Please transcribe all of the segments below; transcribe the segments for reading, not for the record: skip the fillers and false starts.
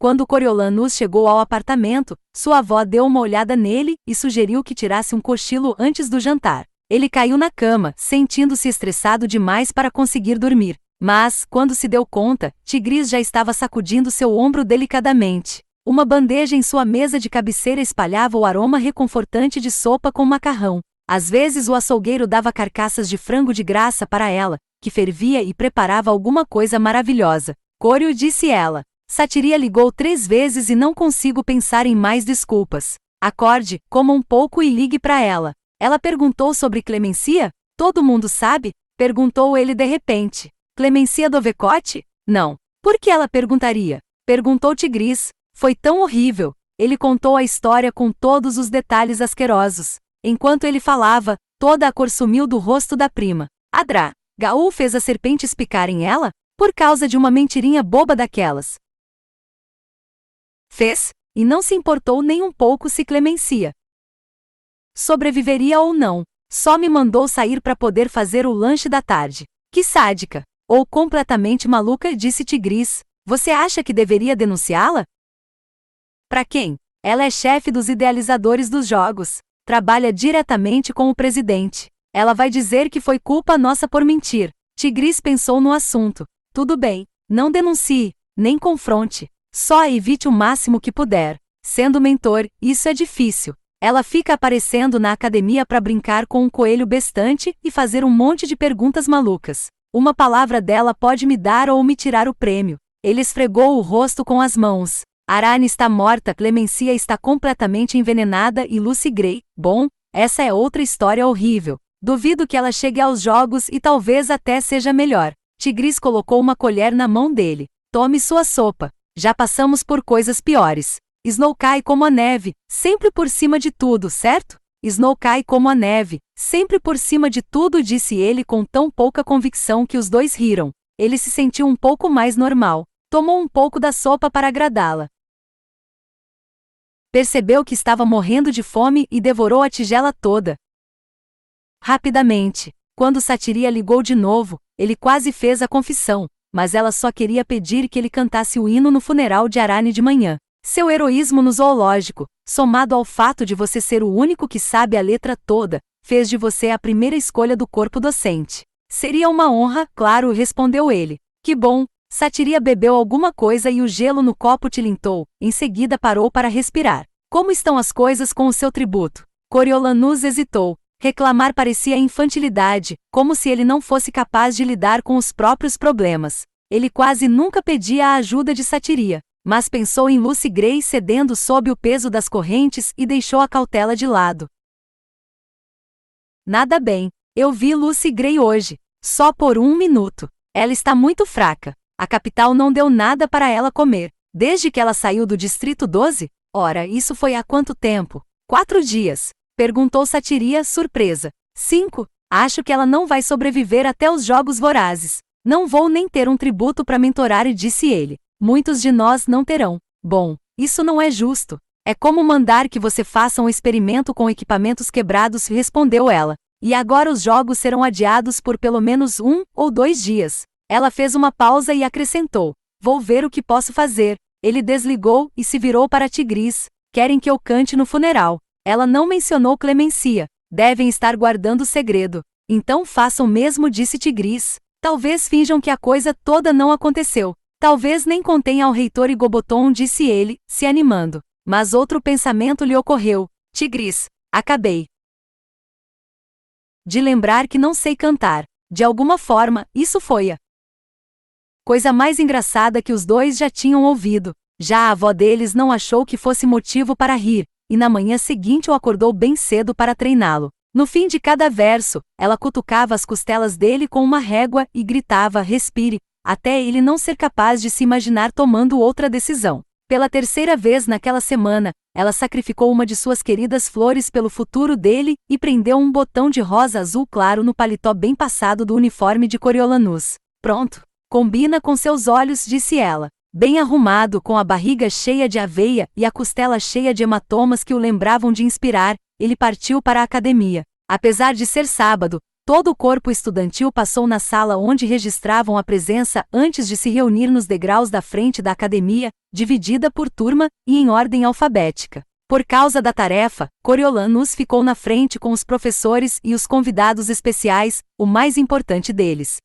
Quando Coriolanus chegou ao apartamento, sua avó deu uma olhada nele e sugeriu que tirasse um cochilo antes do jantar. Ele caiu na cama, sentindo-se estressado demais para conseguir dormir. Mas, quando se deu conta, Tigris já estava sacudindo seu ombro delicadamente. Uma bandeja em sua mesa de cabeceira espalhava o aroma reconfortante de sopa com macarrão. Às vezes o açougueiro dava carcaças de frango de graça para ela, que fervia e preparava alguma coisa maravilhosa. Corio, disse ela. Satiria ligou 3 vezes e não consigo pensar em mais desculpas. Acorde, coma um pouco e ligue para ela. Ela perguntou sobre Clemencia? Todo mundo sabe? Perguntou ele de repente. Clemencia Dovecote? Não. Por que ela perguntaria? Perguntou Tigris. Foi tão horrível. Ele contou a história com todos os detalhes asquerosos. Enquanto ele falava, toda a cor sumiu do rosto da prima. Adrá, Gaul fez as serpentes picarem ela? Por causa de uma mentirinha boba daquelas. Fez, e não se importou nem um pouco se Clemencia sobreviveria ou não. Só me mandou sair para poder fazer o lanche da tarde. Que sádica! Ou completamente maluca, disse Tigris. Você acha que deveria denunciá-la? Para quem? Ela é chefe dos idealizadores dos jogos. Trabalha diretamente com o presidente. Ela vai dizer que foi culpa nossa por mentir. Tigris pensou no assunto. Tudo bem, não denuncie, nem confronte. Só evite o máximo que puder. Sendo mentor, isso é difícil. Ela fica aparecendo na academia para brincar com um coelho bestante e fazer um monte de perguntas malucas. Uma palavra dela pode me dar ou me tirar o prêmio. Ele esfregou o rosto com as mãos. Arane está morta, Clemencia está completamente envenenada e Lucy Gray, bom, essa é outra história horrível. Duvido que ela chegue aos jogos e talvez até seja melhor. Tigris colocou uma colher na mão dele. Tome sua sopa. Já passamos por coisas piores. Snow cai como a neve, sempre por cima de tudo, certo? Snow cai como a neve, sempre por cima de tudo, disse ele com tão pouca convicção que os dois riram. Ele se sentiu um pouco mais normal. Tomou um pouco da sopa para agradá-la. Percebeu que estava morrendo de fome e devorou a tigela toda. Rapidamente, quando Satiria ligou de novo, ele quase fez a confissão, mas ela só queria pedir que ele cantasse o hino no funeral de Arane de manhã. Seu heroísmo no zoológico, somado ao fato de você ser o único que sabe a letra toda, fez de você a primeira escolha do corpo docente. Seria uma honra, claro, respondeu ele. Que bom. Satiria bebeu alguma coisa e o gelo no copo tilintou, em seguida parou para respirar. Como estão as coisas com o seu tributo? Coriolanus hesitou. Reclamar parecia infantilidade, como se ele não fosse capaz de lidar com os próprios problemas. Ele quase nunca pedia a ajuda de Satiria, mas pensou em Lucy Gray cedendo sob o peso das correntes e deixou a cautela de lado. Nada bem, eu vi Lucy Gray hoje, só por 1 minuto. Ela está muito fraca. A capital não deu nada para ela comer, desde que ela saiu do Distrito 12? Ora, isso foi há quanto tempo? 4 dias. Perguntou Satiria, surpresa. 5? Acho que ela não vai sobreviver até os Jogos Vorazes. Não vou nem ter um tributo para mentorar, disse ele. Muitos de nós não terão. Bom, isso não é justo. É como mandar que você faça um experimento com equipamentos quebrados, respondeu ela. E agora os jogos serão adiados por pelo menos 1 ou 2 dias. Ela fez uma pausa e acrescentou. Vou ver o que posso fazer. Ele desligou e se virou para Tigris. Querem que eu cante no funeral. Ela não mencionou Clemencia. Devem estar guardando o segredo. Então façam mesmo, disse Tigris. Talvez finjam que a coisa toda não aconteceu. Talvez nem contem ao reitor Igoboton, disse ele, se animando. Mas outro pensamento lhe ocorreu. Tigris, acabei de lembrar que não sei cantar. De alguma forma, isso foi a coisa mais engraçada que os dois já tinham ouvido. Já a avó deles não achou que fosse motivo para rir, e na manhã seguinte o acordou bem cedo para treiná-lo. No fim de cada verso, ela cutucava as costelas dele com uma régua e gritava: respire, até ele não ser capaz de se imaginar tomando outra decisão. Pela 3ª vez naquela semana, ela sacrificou uma de suas queridas flores pelo futuro dele e prendeu um botão de rosa azul claro no paletó bem passado do uniforme de Coriolanus. Pronto. Combina com seus olhos, disse ela. Bem arrumado, com a barriga cheia de aveia e a costela cheia de hematomas que o lembravam de inspirar, ele partiu para a academia. Apesar de ser sábado, Todo o corpo estudantil passou na sala onde registravam a presença antes de se reunir nos degraus da frente da academia, dividida por turma e em ordem alfabética. Por causa da tarefa, Coriolanus ficou na frente com os professores e os convidados especiais, o mais importante deles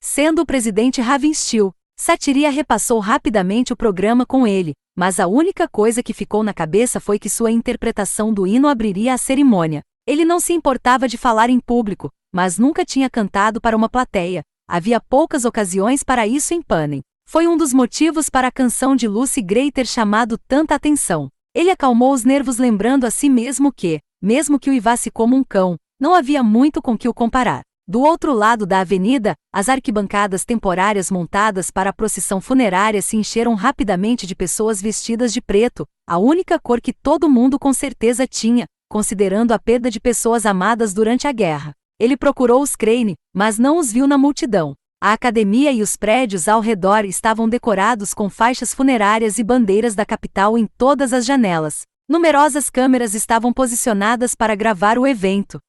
sendo o presidente Ravenstiel. Satiria repassou rapidamente o programa com ele, mas a única coisa que ficou na cabeça foi que sua interpretação do hino abriria a cerimônia. Ele não se importava de falar em público, mas nunca tinha cantado para uma plateia. Havia poucas ocasiões para isso em Panem. Foi um dos motivos para a canção de Lucy Gray ter chamado tanta atenção. Ele acalmou os nervos lembrando a si mesmo que, mesmo que uivasse como um cão, não havia muito com que o comparar. Do outro lado da avenida, as arquibancadas temporárias montadas para a procissão funerária se encheram rapidamente de pessoas vestidas de preto, a única cor que todo mundo com certeza tinha, considerando a perda de pessoas amadas durante a guerra. Ele procurou os Crane, mas não os viu na multidão. A academia e os prédios ao redor estavam decorados com faixas funerárias e bandeiras da capital em todas as janelas. Numerosas câmeras estavam posicionadas para gravar o evento.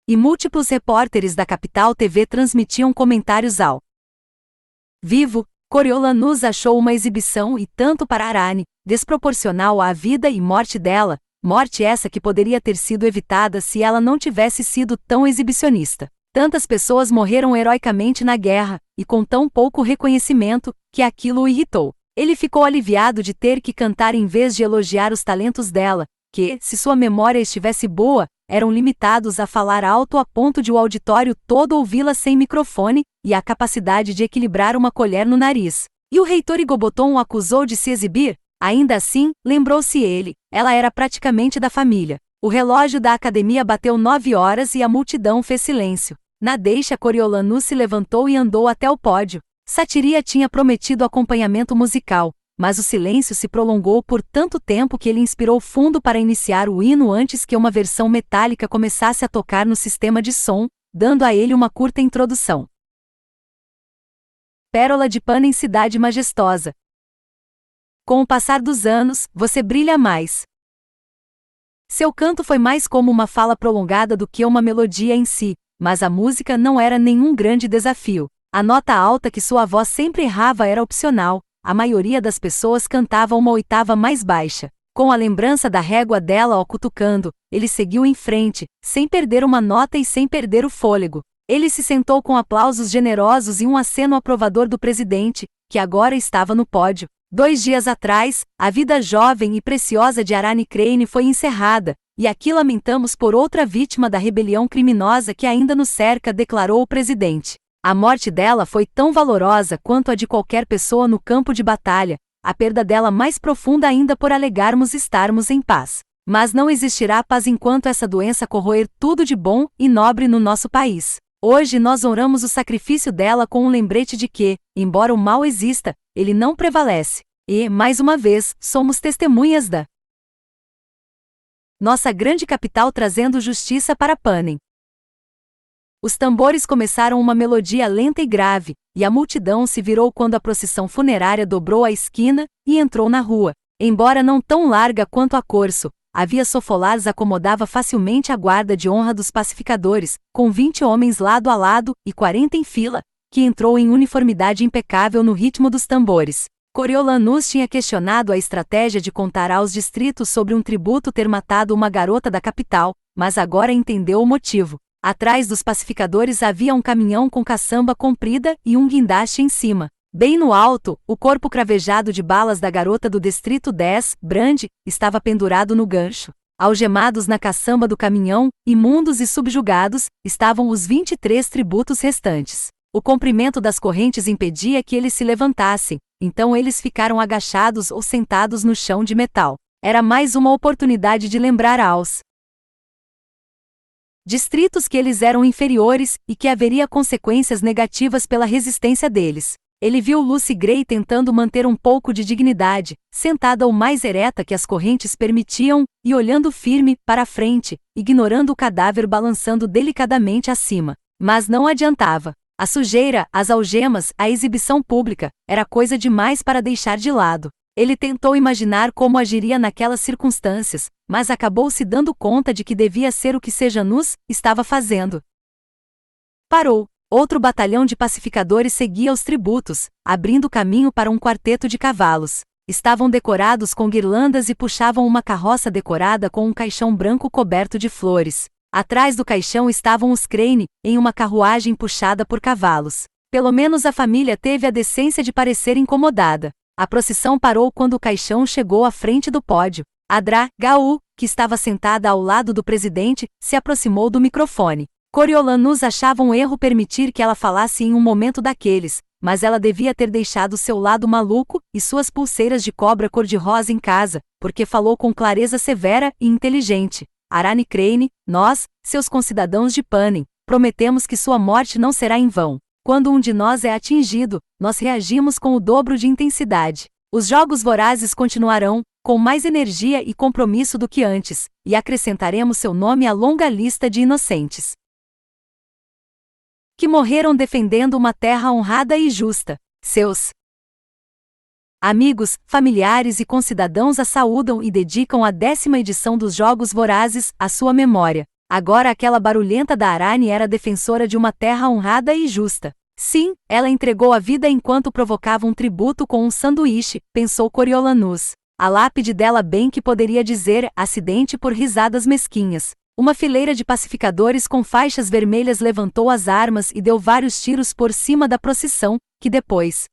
E múltiplos repórteres da Capital TV transmitiam comentários ao vivo. Coriolanus achou uma exibição e tanto para Arane, desproporcional à vida e morte dela, morte essa que poderia ter sido evitada se ela não tivesse sido tão exibicionista. Tantas pessoas morreram heroicamente na guerra, e com tão pouco reconhecimento, que aquilo o irritou. Ele ficou aliviado de ter que cantar em vez de elogiar os talentos dela, que, se sua memória estivesse boa, eram limitados a falar alto a ponto de o auditório todo ouvi-la sem microfone, e a capacidade de equilibrar uma colher no nariz. E o reitor Igoboton o acusou de se exibir? Ainda assim, lembrou-se ele, ela era praticamente da família. O relógio da academia bateu 9 horas e a multidão fez silêncio. Na deixa, Coriolanus se levantou e andou até o pódio. Satiria tinha prometido acompanhamento musical, mas o silêncio se prolongou por tanto tempo que ele inspirou fundo para iniciar o hino antes que uma versão metálica começasse a tocar no sistema de som, dando a ele uma curta introdução. Pérola de Panem, cidade majestosa. Com o passar dos anos, você brilha mais. Seu canto foi mais como uma fala prolongada do que uma melodia em si, mas a música não era nenhum grande desafio. A nota alta que sua voz sempre errava era opcional. A maioria das pessoas cantava uma oitava mais baixa. Com a lembrança da régua dela o cutucando, ele seguiu em frente, sem perder uma nota e sem perder o fôlego. Ele se sentou com aplausos generosos e um aceno aprovador do presidente, que agora estava no pódio. 2 dias atrás, a vida jovem e preciosa de Arane Crane foi encerrada, e aqui lamentamos por outra vítima da rebelião criminosa que ainda nos cerca, declarou o presidente. A morte dela foi tão valorosa quanto a de qualquer pessoa no campo de batalha, a perda dela mais profunda ainda por alegarmos estarmos em paz. Mas não existirá paz enquanto essa doença corroer tudo de bom e nobre no nosso país. Hoje nós honramos o sacrifício dela com um lembrete de que, embora o mal exista, ele não prevalece. E, mais uma vez, somos testemunhas da nossa grande capital trazendo justiça para Panem. Os tambores começaram uma melodia lenta e grave, e a multidão se virou quando a procissão funerária dobrou a esquina e entrou na rua. Embora não tão larga quanto a Corso, a Via Sofolares acomodava facilmente a guarda de honra dos pacificadores, com 20 homens lado a lado e 40 em fila, que entrou em uniformidade impecável no ritmo dos tambores. Coriolanus tinha questionado a estratégia de contar aos distritos sobre um tributo ter matado uma garota da capital, mas agora entendeu o motivo. Atrás dos pacificadores havia um caminhão com caçamba comprida e um guindaste em cima. Bem no alto, o corpo cravejado de balas da garota do Distrito 10, Brand, estava pendurado no gancho. Algemados na caçamba do caminhão, imundos e subjugados, estavam os 23 tributos restantes. O comprimento das correntes impedia que eles se levantassem, então eles ficaram agachados ou sentados no chão de metal. Era mais uma oportunidade de lembrar aos distritos que eles eram inferiores e que haveria consequências negativas pela resistência deles. Ele viu Lucy Gray tentando manter um pouco de dignidade, sentada o mais ereta que as correntes permitiam, e olhando firme para a frente, ignorando o cadáver balançando delicadamente acima. Mas não adiantava. A sujeira, as algemas, a exibição pública, era coisa demais para deixar de lado. Ele tentou imaginar como agiria naquelas circunstâncias, mas acabou se dando conta de que devia ser o que Sejanus estava fazendo. Parou. Outro batalhão de pacificadores seguia os tributos, abrindo caminho para um quarteto de cavalos. Estavam decorados com guirlandas e puxavam uma carroça decorada com um caixão branco coberto de flores. Atrás do caixão estavam os Crane, em uma carruagem puxada por cavalos. Pelo menos a família teve a decência de parecer incomodada. A procissão parou quando o caixão chegou à frente do pódio. Adra Gaú, que estava sentada ao lado do presidente, se aproximou do microfone. Coriolanus achava um erro permitir que ela falasse em um momento daqueles, mas ela devia ter deixado seu lado maluco e suas pulseiras de cobra cor-de-rosa em casa, porque falou com clareza severa e inteligente. Arane Crane, nós, seus concidadãos de Panem, prometemos que sua morte não será em vão. Quando um de nós é atingido, nós reagimos com o dobro de intensidade. Os jogos vorazes continuarão, com mais energia e compromisso do que antes, e acrescentaremos seu nome à longa lista de inocentes que morreram defendendo uma terra honrada e justa. Seus amigos, familiares e concidadãos a saúdam e dedicam a 10ª edição dos Jogos Vorazes à sua memória. Agora aquela barulhenta da Arane era defensora de uma terra honrada e justa. Sim, ela entregou a vida enquanto provocava um tributo com um sanduíche, pensou Coriolanus. A lápide dela bem que poderia dizer acidente por risadas mesquinhas. Uma fileira de pacificadores com faixas vermelhas levantou as armas e deu vários tiros por cima da procissão, que depois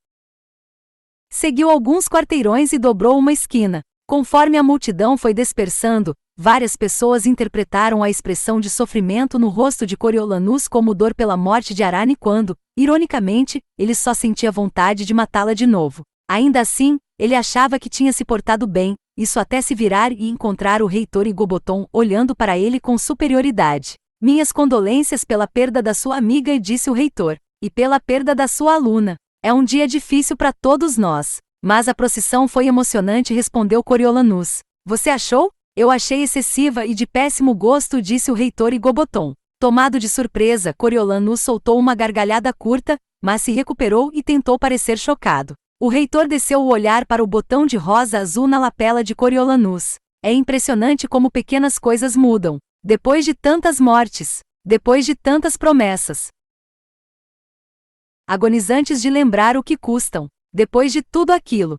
seguiu alguns quarteirões e dobrou uma esquina. Conforme a multidão foi dispersando, várias pessoas interpretaram a expressão de sofrimento no rosto de Coriolanus como dor pela morte de Arane quando, ironicamente, ele só sentia vontade de matá-la de novo. Ainda assim, ele achava que tinha se portado bem, isso até se virar e encontrar o reitor Igoboton olhando para ele com superioridade. Minhas condolências pela perda da sua amiga, disse o reitor, e pela perda da sua aluna. É um dia difícil para todos nós. Mas a procissão foi emocionante, respondeu Coriolanus. Você achou? Eu achei excessiva e de péssimo gosto, disse o reitor Igoboton. Tomado de surpresa, Coriolanus soltou uma gargalhada curta, mas se recuperou e tentou parecer chocado. O reitor desceu o olhar para o botão de rosa azul na lapela de Coriolanus. É impressionante como pequenas coisas mudam. Depois de tantas mortes, depois de tantas promessas agonizantes de lembrar o que custam, depois de tudo aquilo.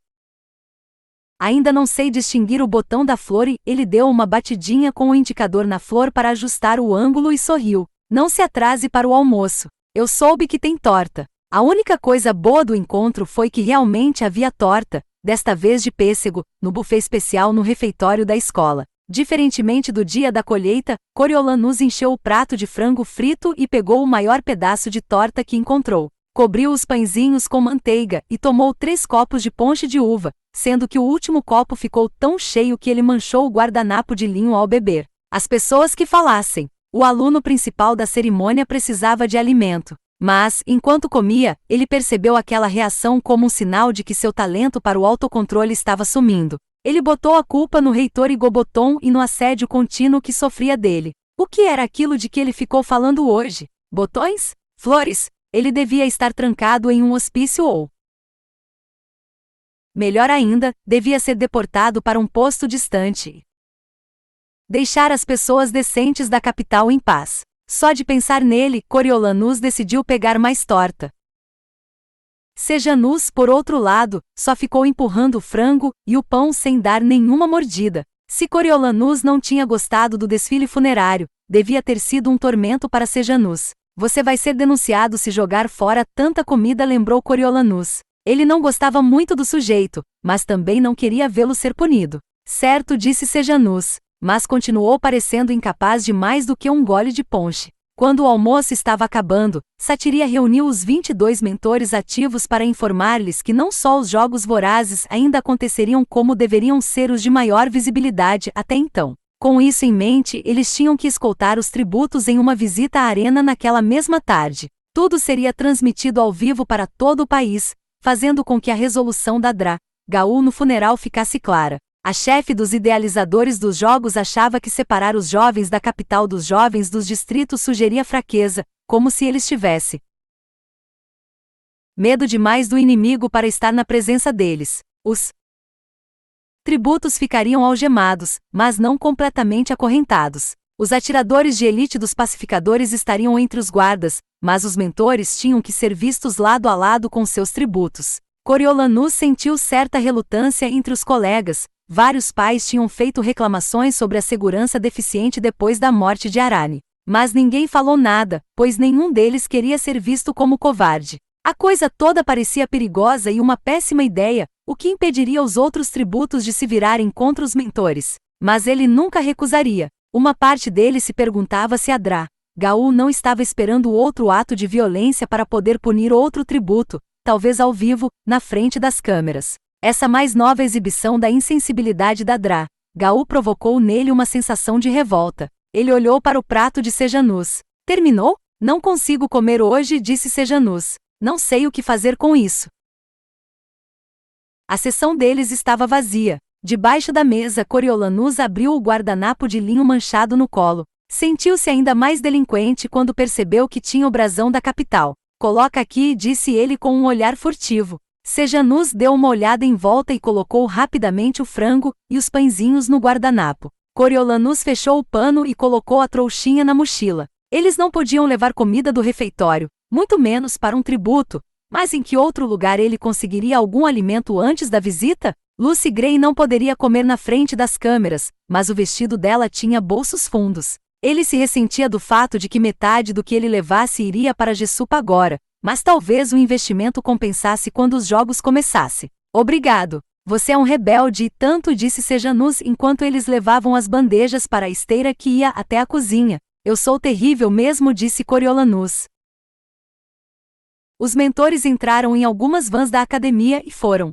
Ainda não sei distinguir o botão da flor e ele deu uma batidinha com o indicador na flor para ajustar o ângulo e sorriu. Não se atrase para o almoço. Eu soube que tem torta. A única coisa boa do encontro foi que realmente havia torta, desta vez de pêssego, no buffet especial no refeitório da escola. Diferentemente do dia da colheita, Coriolanus encheu o prato de frango frito e pegou o maior pedaço de torta que encontrou. Cobriu os pãezinhos com manteiga e tomou 3 copos de ponche de uva, sendo que o último copo ficou tão cheio que ele manchou o guardanapo de linho ao beber. As pessoas que falassem. O aluno principal da cerimônia precisava de alimento. Mas, enquanto comia, ele percebeu aquela reação como um sinal de que seu talento para o autocontrole estava sumindo. Ele botou a culpa no reitor Igoboton e no assédio contínuo que sofria dele. O que era aquilo de que ele ficou falando hoje? Botões? Flores? Ele devia estar trancado em um hospício ou, melhor ainda, devia ser deportado para um posto distante. Deixar as pessoas decentes da capital em paz. Só de pensar nele, Coriolanus decidiu pegar mais torta. Sejanus, por outro lado, só ficou empurrando o frango e o pão sem dar nenhuma mordida. Se Coriolanus não tinha gostado do desfile funerário, devia ter sido um tormento para Sejanus. Você vai ser denunciado se jogar fora tanta comida, lembrou Coriolanus. Ele não gostava muito do sujeito, mas também não queria vê-lo ser punido. Certo, disse Sejanus, mas continuou parecendo incapaz de mais do que um gole de ponche. Quando o almoço estava acabando, Satiria reuniu os 22 mentores ativos para informar-lhes que não só os jogos vorazes ainda aconteceriam como deveriam ser os de maior visibilidade até então. Com isso em mente, eles tinham que escoltar os tributos em uma visita à arena naquela mesma tarde. Tudo seria transmitido ao vivo para todo o país, fazendo com que a resolução da Dra. Gaú no funeral ficasse clara. A chefe dos idealizadores dos jogos achava que separar os jovens da capital dos jovens dos distritos sugeria fraqueza, como se eles tivessem medo demais do inimigo para estar na presença deles. Os tributos ficariam algemados, mas não completamente acorrentados. Os atiradores de elite dos pacificadores estariam entre os guardas, mas os mentores tinham que ser vistos lado a lado com seus tributos. Coriolanus sentiu certa relutância entre os colegas. Vários pais tinham feito reclamações sobre a segurança deficiente depois da morte de Arane. Mas ninguém falou nada, pois nenhum deles queria ser visto como covarde. A coisa toda parecia perigosa e uma péssima ideia, o que impediria os outros tributos de se virarem contra os mentores. Mas ele nunca recusaria. Uma parte dele se perguntava se Gaul não estava esperando outro ato de violência para poder punir outro tributo, talvez ao vivo, na frente das câmeras. Essa mais nova exibição da insensibilidade da Gaul provocou nele uma sensação de revolta. Ele olhou para o prato de Sejanus. Terminou? Não consigo comer hoje, disse Sejanus. Não sei o que fazer com isso. A seção deles estava vazia. Debaixo da mesa, Coriolanus abriu o guardanapo de linho manchado no colo. Sentiu-se ainda mais delinquente quando percebeu que tinha o brasão da capital. Coloca aqui, disse ele com um olhar furtivo. Sejanus deu uma olhada em volta e colocou rapidamente o frango e os pãezinhos no guardanapo. Coriolanus fechou o pano e colocou a trouxinha na mochila. Eles não podiam levar comida do refeitório, muito menos para um tributo. Mas em que outro lugar ele conseguiria algum alimento antes da visita? Lucy Gray não poderia comer na frente das câmeras, mas o vestido dela tinha bolsos fundos. Ele se ressentia do fato de que metade do que ele levasse iria para Jessup agora, mas talvez o investimento compensasse quando os jogos começassem. Obrigado. Você é um rebelde e tanto, disse Sejanus enquanto eles levavam as bandejas para a esteira que ia até a cozinha. Eu sou terrível mesmo, disse Coriolanus. Os mentores entraram em algumas vans da academia e foram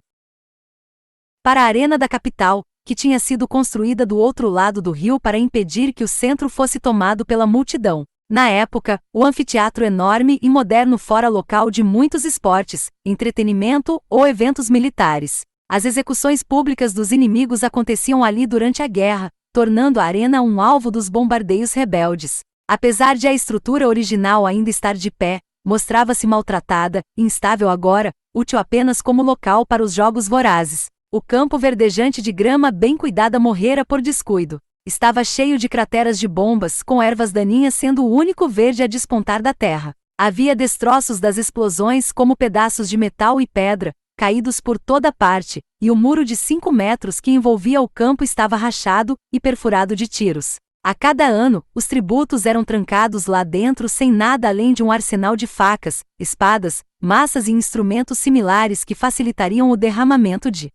para a arena da capital, que tinha sido construída do outro lado do rio para impedir que o centro fosse tomado pela multidão. Na época, o anfiteatro enorme e moderno fora local de muitos esportes, entretenimento ou eventos militares. As execuções públicas dos inimigos aconteciam ali durante a guerra, tornando a arena um alvo dos bombardeios rebeldes. Apesar de a estrutura original ainda estar de pé, mostrava-se maltratada, instável agora, útil apenas como local para os jogos vorazes. O campo verdejante de grama bem cuidada morrera por descuido. Estava cheio de crateras de bombas, com ervas daninhas sendo o único verde a despontar da terra. Havia destroços das explosões como pedaços de metal e pedra, caídos por toda parte, e o muro de 5 metros que envolvia o campo estava rachado e perfurado de tiros. A cada ano, os tributos eram trancados lá dentro sem nada além de um arsenal de facas, espadas, maças e instrumentos similares que facilitariam o derramamento de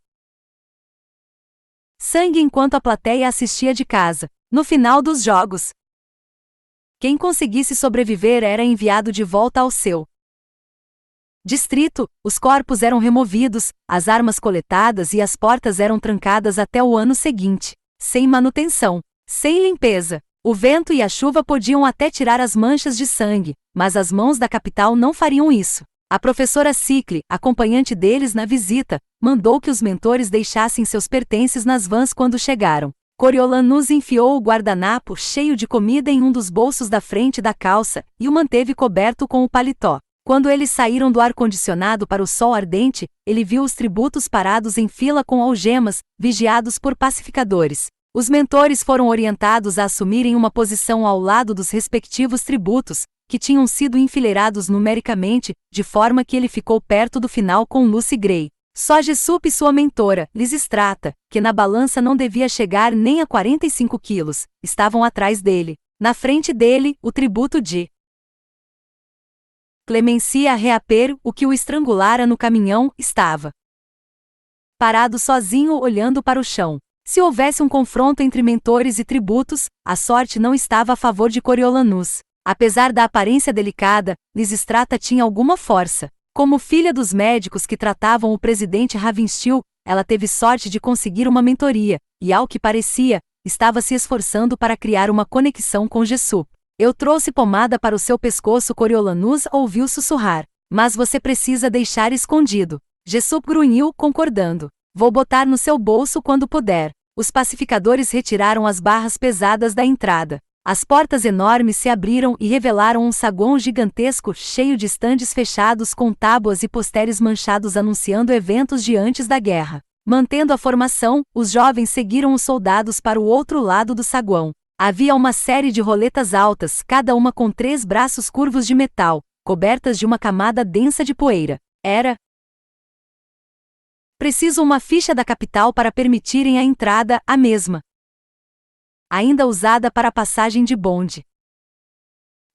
sangue enquanto a plateia assistia de casa. No final dos jogos, quem conseguisse sobreviver era enviado de volta ao seu distrito, os corpos eram removidos, as armas coletadas e as portas eram trancadas até o ano seguinte. Sem manutenção, sem limpeza. O vento e a chuva podiam até tirar as manchas de sangue, mas as mãos da capital não fariam isso. A professora Cicle, acompanhante deles na visita, mandou que os mentores deixassem seus pertences nas vans quando chegaram. Coriolanus enfiou o guardanapo cheio de comida em um dos bolsos da frente da calça e o manteve coberto com o paletó. Quando eles saíram do ar-condicionado para o sol ardente, ele viu os tributos parados em fila com algemas, vigiados por pacificadores. Os mentores foram orientados a assumirem uma posição ao lado dos respectivos tributos, que tinham sido enfileirados numericamente, de forma que ele ficou perto do final com Lucy Gray. Só Jessup e sua mentora, Lysistrata, que na balança não devia chegar nem a 45 quilos, estavam atrás dele. Na frente dele, o tributo de Clemencia Reaper, o que o estrangulara no caminhão, estava parado sozinho olhando para o chão. Se houvesse um confronto entre mentores e tributos, a sorte não estava a favor de Coriolanus. Apesar da aparência delicada, Lysistrata tinha alguma força. Como filha dos médicos que tratavam o presidente Ravensteel, ela teve sorte de conseguir uma mentoria, e ao que parecia, estava se esforçando para criar uma conexão com Jessup. Eu trouxe pomada para o seu pescoço, Coriolanus ouviu sussurrar. Mas você precisa deixar escondido. Jessup grunhiu, concordando. Vou botar no seu bolso quando puder. Os pacificadores retiraram as barras pesadas da entrada. As portas enormes se abriram e revelaram um saguão gigantesco cheio de estandes fechados com tábuas e posteres manchados anunciando eventos de antes da guerra. Mantendo a formação, os jovens seguiram os soldados para o outro lado do saguão. Havia uma série de roletas altas, cada uma com 3 braços curvos de metal, cobertas de uma camada densa de poeira. Era preciso uma ficha da capital para permitirem a entrada, a mesma ainda usada para a passagem de bonde.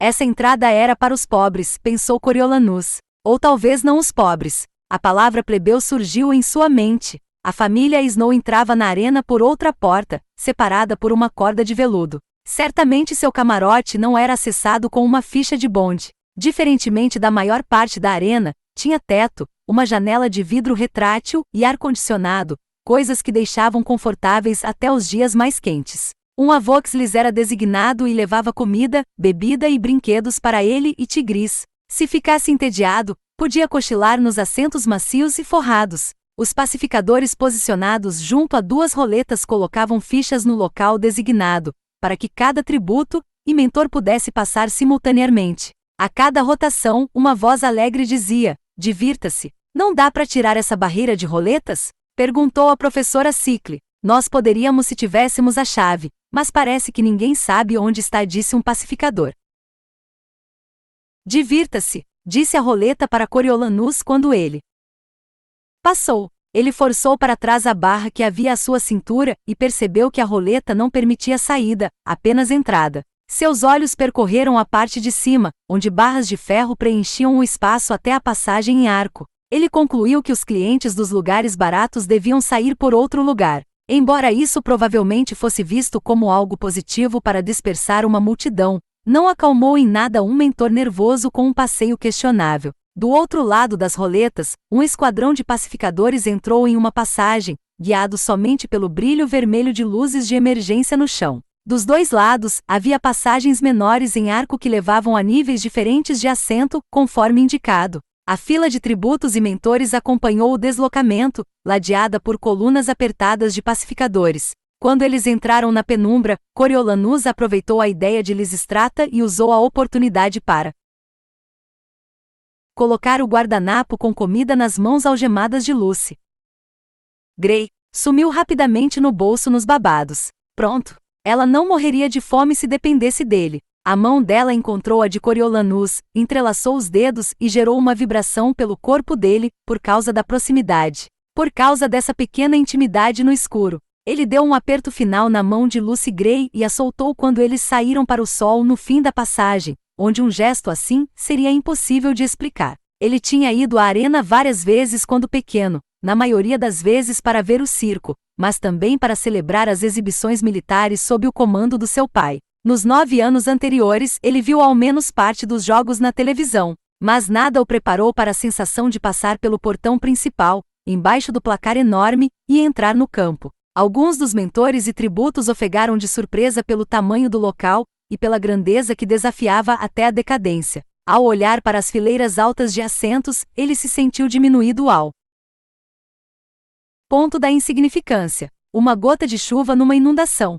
Essa entrada era para os pobres, pensou Coriolanus. Ou talvez não os pobres. A palavra plebeu surgiu em sua mente. A família Snow entrava na arena por outra porta, separada por uma corda de veludo. Certamente seu camarote não era acessado com uma ficha de bonde. Diferentemente da maior parte da arena, tinha teto, uma janela de vidro retrátil e ar-condicionado, coisas que deixavam confortáveis até os dias mais quentes. Um avox lhes era designado e levava comida, bebida e brinquedos para ele e Tigris. Se ficasse entediado, podia cochilar nos assentos macios e forrados. Os pacificadores posicionados junto a 2 roletas colocavam fichas no local designado, para que cada tributo e mentor pudesse passar simultaneamente. A cada rotação, uma voz alegre dizia: "Divirta-se. Não dá para tirar essa barreira de roletas?" Perguntou a professora Cicle. "Nós poderíamos se tivéssemos a chave, mas parece que ninguém sabe onde está", disse um pacificador. "Divirta-se", disse a roleta para Coriolanus quando ele passou. Ele forçou para trás a barra que havia à sua cintura e percebeu que a roleta não permitia saída, apenas entrada. Seus olhos percorreram a parte de cima, onde barras de ferro preenchiam o espaço até a passagem em arco. Ele concluiu que os clientes dos lugares baratos deviam sair por outro lugar. Embora isso provavelmente fosse visto como algo positivo para dispersar uma multidão, não acalmou em nada um mentor nervoso com um passeio questionável. Do outro lado das roletas, um esquadrão de pacificadores entrou em uma passagem, guiado somente pelo brilho vermelho de luzes de emergência no chão. Dos 2 lados, havia passagens menores em arco que levavam a níveis diferentes de assento, conforme indicado. A fila de tributos e mentores acompanhou o deslocamento, ladeada por colunas apertadas de pacificadores. Quando eles entraram na penumbra, Coriolanus aproveitou a ideia de Lisistrata e usou a oportunidade para colocar o guardanapo com comida nas mãos algemadas de Lucy Gray. Sumiu rapidamente no bolso nos babados. Pronto. Ela não morreria de fome se dependesse dele. A mão dela encontrou a de Coriolanus, entrelaçou os dedos e gerou uma vibração pelo corpo dele, por causa da proximidade. Por causa dessa pequena intimidade no escuro. Ele deu um aperto final na mão de Lucy Gray e a soltou quando eles saíram para o sol no fim da passagem, onde um gesto assim seria impossível de explicar. Ele tinha ido à arena várias vezes quando pequeno, na maioria das vezes para ver o circo, mas também para celebrar as exibições militares sob o comando do seu pai. Nos 9 anos anteriores, ele viu ao menos parte dos jogos na televisão, mas nada o preparou para a sensação de passar pelo portão principal, embaixo do placar enorme, e entrar no campo. Alguns dos mentores e tributos ofegaram de surpresa pelo tamanho do local e pela grandeza que desafiava até a decadência. Ao olhar para as fileiras altas de assentos, ele se sentiu diminuído ao ponto da insignificância. Uma gota de chuva numa inundação.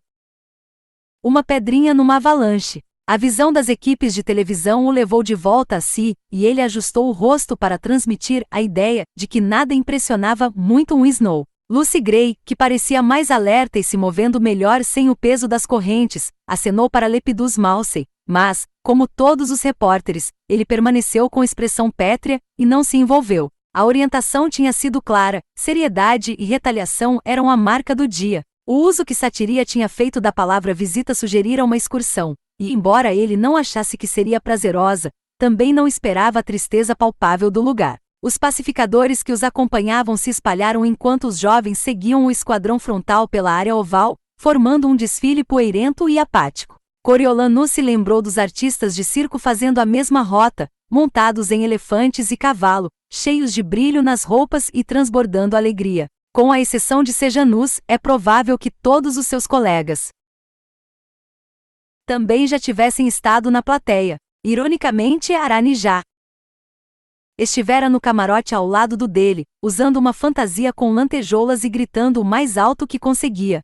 Uma pedrinha numa avalanche. A visão das equipes de televisão o levou de volta a si, e ele ajustou o rosto para transmitir a ideia de que nada impressionava muito um Snow. Lucy Gray, que parecia mais alerta e se movendo melhor sem o peso das correntes, acenou para Lepidus Mousey, mas, como todos os repórteres, ele permaneceu com expressão pétrea e não se envolveu. A orientação tinha sido clara, seriedade e retaliação eram a marca do dia. O uso que Satiria tinha feito da palavra visita sugerira uma excursão, e embora ele não achasse que seria prazerosa, também não esperava a tristeza palpável do lugar. Os pacificadores que os acompanhavam se espalharam enquanto os jovens seguiam o esquadrão frontal pela área oval, formando um desfile poeirento e apático. Coriolanus se lembrou dos artistas de circo fazendo a mesma rota, montados em elefantes e cavalo, cheios de brilho nas roupas e transbordando alegria. Com a exceção de Sejanus, é provável que todos os seus colegas também já tivessem estado na plateia. Ironicamente, Arani já estivera no camarote ao lado do dele, usando uma fantasia com lantejoulas e gritando o mais alto que conseguia.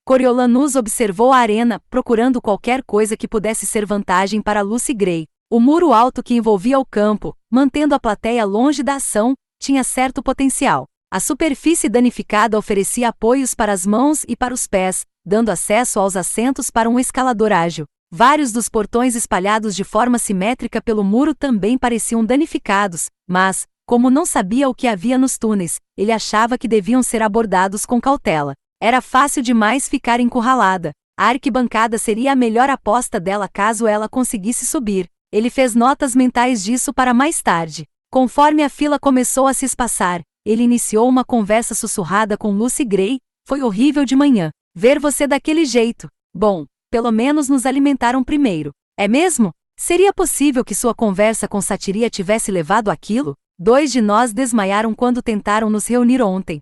Coriolanus observou a arena, procurando qualquer coisa que pudesse ser vantagem para Lucy Gray. O muro alto que envolvia o campo, mantendo a plateia longe da ação, tinha certo potencial. A superfície danificada oferecia apoios para as mãos e para os pés, dando acesso aos assentos para um escalador ágil. Vários dos portões espalhados de forma simétrica pelo muro também pareciam danificados, mas, como não sabia o que havia nos túneis, ele achava que deviam ser abordados com cautela. Era fácil demais ficar encurralada. A arquibancada seria a melhor aposta dela caso ela conseguisse subir. Ele fez notas mentais disso para mais tarde. Conforme a fila começou a se espaçar, ele iniciou uma conversa sussurrada com Lucy Gray. Foi horrível de manhã. Ver você daquele jeito. Bom, pelo menos nos alimentaram primeiro. É mesmo? Seria possível que sua conversa com Satiria tivesse levado àquilo? 2 de nós desmaiaram quando tentaram nos reunir ontem.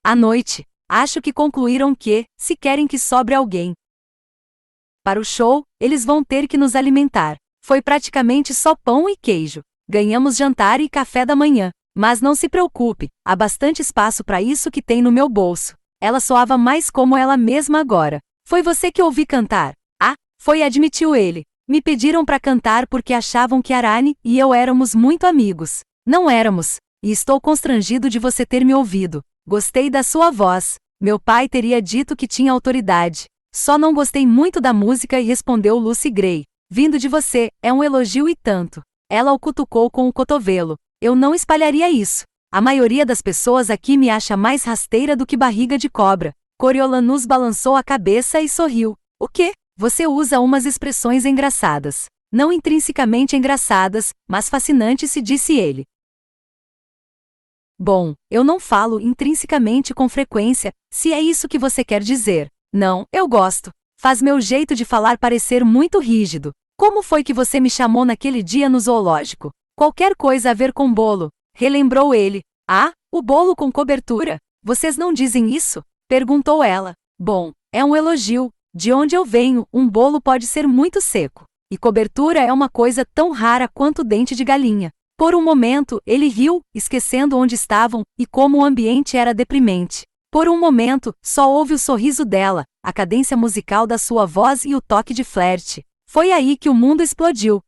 À noite, acho que concluíram que, se querem que sobre alguém para o show, eles vão ter que nos alimentar. Foi praticamente só pão e queijo. Ganhamos jantar e café da manhã. Mas não se preocupe, há bastante espaço para isso que tem no meu bolso. Ela soava mais como ela mesma agora. Foi você que ouvi cantar? Ah, foi, admitiu ele. Me pediram para cantar porque achavam que Arane e eu éramos muito amigos. Não éramos. E estou constrangido de você ter me ouvido. Gostei da sua voz. Meu pai teria dito que tinha autoridade. Só não gostei muito da música, e respondeu Lucy Gray. Vindo de você, é um elogio e tanto. Ela o cutucou com o cotovelo. Eu não espalharia isso. A maioria das pessoas aqui me acha mais rasteira do que barriga de cobra. Coriolanus balançou a cabeça e sorriu. O quê? Você usa umas expressões engraçadas. Não intrinsecamente engraçadas, mas fascinantes, se disse ele. Bom, eu não falo intrinsecamente com frequência, se é isso que você quer dizer. Não, eu gosto. Faz meu jeito de falar parecer muito rígido. Como foi que você me chamou naquele dia no zoológico? Qualquer coisa a ver com bolo. Relembrou ele. Ah, o bolo com cobertura. Vocês não dizem isso? Perguntou ela. Bom, é um elogio. De onde eu venho, um bolo pode ser muito seco. E cobertura é uma coisa tão rara quanto dente de galinha. Por um momento, ele riu, esquecendo onde estavam, e como o ambiente era deprimente. Por um momento, só houve o sorriso dela, a cadência musical da sua voz e o toque de flerte. Foi aí que o mundo explodiu.